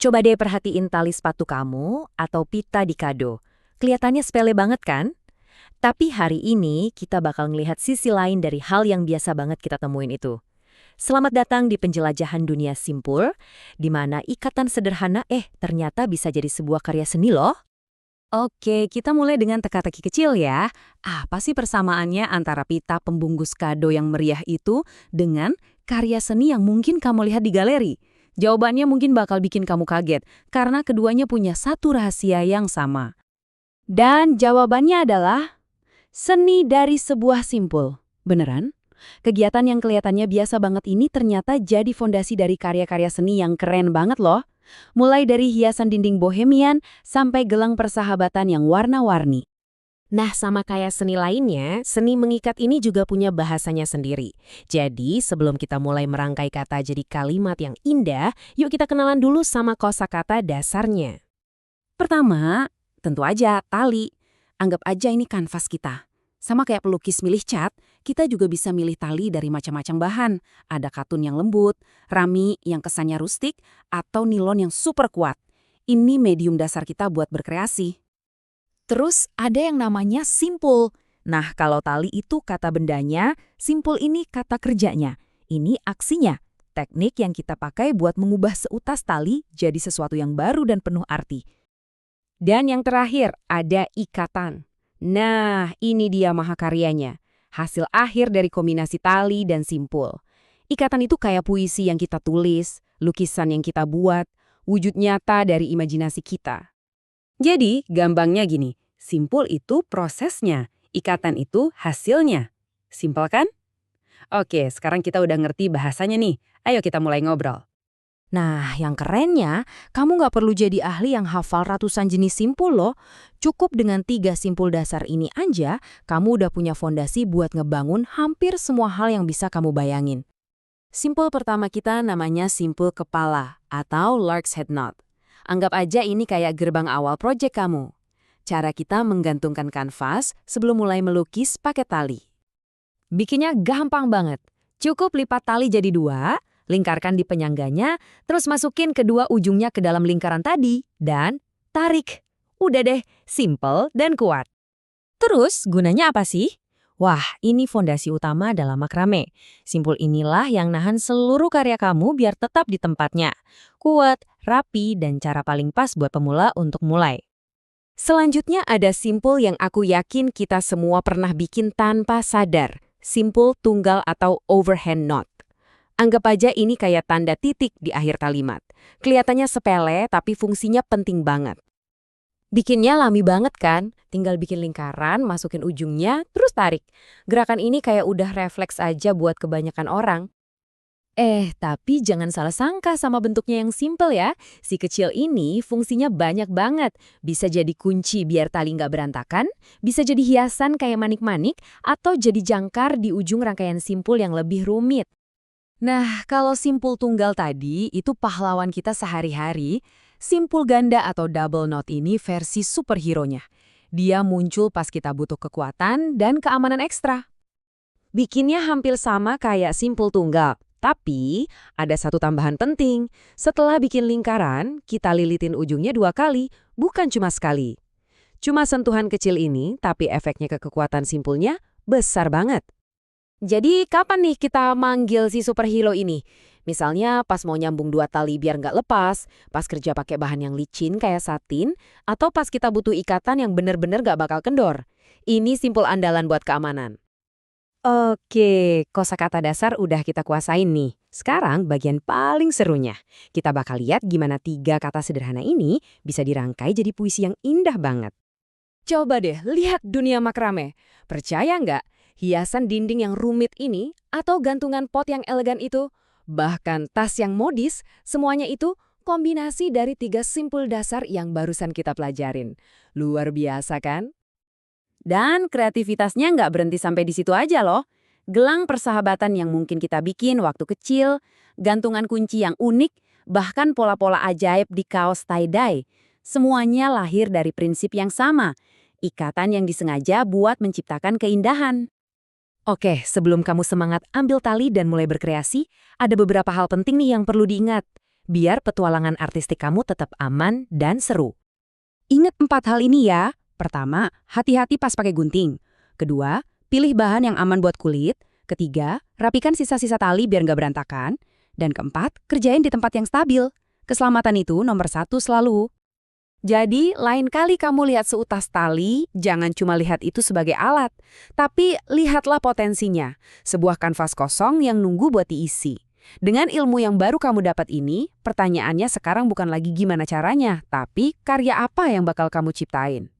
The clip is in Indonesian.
Coba deh perhatiin tali sepatu kamu atau pita di kado. Kelihatannya sepele banget kan? Tapi hari ini kita bakal ngelihat sisi lain dari hal yang biasa banget kita temuin itu. Selamat datang di penjelajahan dunia simpul, di mana ikatan sederhana ternyata bisa jadi sebuah karya seni loh. Oke, kita mulai dengan teka-teki kecil ya. Apa sih persamaannya antara pita pembungkus kado yang meriah itu dengan karya seni yang mungkin kamu lihat di galeri? Jawabannya mungkin bakal bikin kamu kaget, karena keduanya punya satu rahasia yang sama. Dan jawabannya adalah seni dari sebuah simpul. Beneran? Kegiatan yang kelihatannya biasa banget ini ternyata jadi fondasi dari karya-karya seni yang keren banget loh. Mulai dari hiasan dinding bohemian sampai gelang persahabatan yang warna-warni. Nah, sama kayak seni lainnya, seni mengikat ini juga punya bahasanya sendiri. Jadi, sebelum kita mulai merangkai kata jadi kalimat yang indah, yuk kita kenalan dulu sama kosakata dasarnya. Pertama, tentu aja tali. Anggap aja ini kanvas kita. Sama kayak pelukis milih cat, kita juga bisa milih tali dari macam-macam bahan. Ada katun yang lembut, rami yang kesannya rustik, atau nilon yang super kuat. Ini medium dasar kita buat berkreasi. Terus ada yang namanya simpul. Nah, kalau tali itu kata bendanya, simpul ini kata kerjanya. Ini aksinya, teknik yang kita pakai buat mengubah seutas tali jadi sesuatu yang baru dan penuh arti. Dan yang terakhir, ada ikatan. Nah, ini dia mahakaryanya. Hasil akhir dari kombinasi tali dan simpul. Ikatan itu kayak puisi yang kita tulis, lukisan yang kita buat, wujud nyata dari imajinasi kita. Jadi, gampangnya gini, simpul itu prosesnya, ikatan itu hasilnya. Simpel kan? Oke, sekarang kita udah ngerti bahasanya nih. Ayo kita mulai ngobrol. Nah, yang kerennya, kamu nggak perlu jadi ahli yang hafal ratusan jenis simpul loh. Cukup dengan 3 simpul dasar ini aja, kamu udah punya fondasi buat ngebangun hampir semua hal yang bisa kamu bayangin. Simpul pertama kita namanya simpul kepala atau lark's head knot. Anggap aja ini kayak gerbang awal proyek kamu. Cara kita menggantungkan kanvas sebelum mulai melukis pakai tali. Bikinnya gampang banget. Cukup lipat tali jadi 2, lingkarkan di penyangganya, terus masukin kedua ujungnya ke dalam lingkaran tadi, dan tarik. Udah deh, simple dan kuat. Terus, gunanya apa sih? Wah, ini fondasi utama dalam makrame. Simpul inilah yang nahan seluruh karya kamu biar tetap di tempatnya. Kuat, rapi, dan cara paling pas buat pemula untuk mulai. Selanjutnya ada simpul yang aku yakin kita semua pernah bikin tanpa sadar. Simpul tunggal atau overhand knot. Anggap aja ini kayak tanda titik di akhir kalimat. Kelihatannya sepele tapi fungsinya penting banget. Bikinnya lami banget kan? Tinggal bikin lingkaran, masukin ujungnya, terus tarik. Gerakan ini kayak udah refleks aja buat kebanyakan orang. Tapi jangan salah sangka sama bentuknya yang simple ya. Si kecil ini fungsinya banyak banget. Bisa jadi kunci biar tali nggak berantakan, bisa jadi hiasan kayak manik-manik, atau jadi jangkar di ujung rangkaian simpul yang lebih rumit. Nah, kalau simpul tunggal tadi itu pahlawan kita sehari-hari, simpul ganda atau double knot ini versi superhero-nya. Dia muncul pas kita butuh kekuatan dan keamanan ekstra. Bikinnya hampir sama kayak simpul tunggal. Tapi, ada satu tambahan penting. Setelah bikin lingkaran, kita lilitin ujungnya 2 kali, bukan cuma sekali. Cuma sentuhan kecil ini, tapi efeknya ke kekuatan simpulnya besar banget. Jadi, kapan nih kita manggil si superhero ini? Misalnya pas mau nyambung 2 tali biar nggak lepas, pas kerja pakai bahan yang licin kayak satin, atau pas kita butuh ikatan yang bener-bener nggak bakal kendor. Ini simpul andalan buat keamanan. Oke, kosakata dasar udah kita kuasain nih. Sekarang bagian paling serunya. Kita bakal lihat gimana 3 kata sederhana ini bisa dirangkai jadi puisi yang indah banget. Coba deh lihat dunia makrame. Percaya nggak? Hiasan dinding yang rumit ini atau gantungan pot yang elegan itu, bahkan tas yang modis, semuanya itu kombinasi dari 3 simpul dasar yang barusan kita pelajarin. Luar biasa kan? Dan kreativitasnya nggak berhenti sampai di situ aja loh. Gelang persahabatan yang mungkin kita bikin waktu kecil, gantungan kunci yang unik, bahkan pola-pola ajaib di kaos tie-dye. Semuanya lahir dari prinsip yang sama, ikatan yang disengaja buat menciptakan keindahan. Oke, sebelum kamu semangat ambil tali dan mulai berkreasi, ada beberapa hal penting nih yang perlu diingat. biar petualangan artistik kamu tetap aman dan seru. Ingat 4 hal ini ya. Pertama, hati-hati pas pakai gunting. Kedua, pilih bahan yang aman buat kulit. Ketiga, rapikan sisa-sisa tali biar nggak berantakan. Dan keempat, kerjain di tempat yang stabil. Keselamatan itu nomor 1 selalu. Jadi, lain kali kamu lihat seutas tali, jangan cuma lihat itu sebagai alat. Tapi, lihatlah potensinya. Sebuah kanvas kosong yang nunggu buat diisi. Dengan ilmu yang baru kamu dapat ini, pertanyaannya sekarang bukan lagi gimana caranya, tapi karya apa yang bakal kamu ciptain.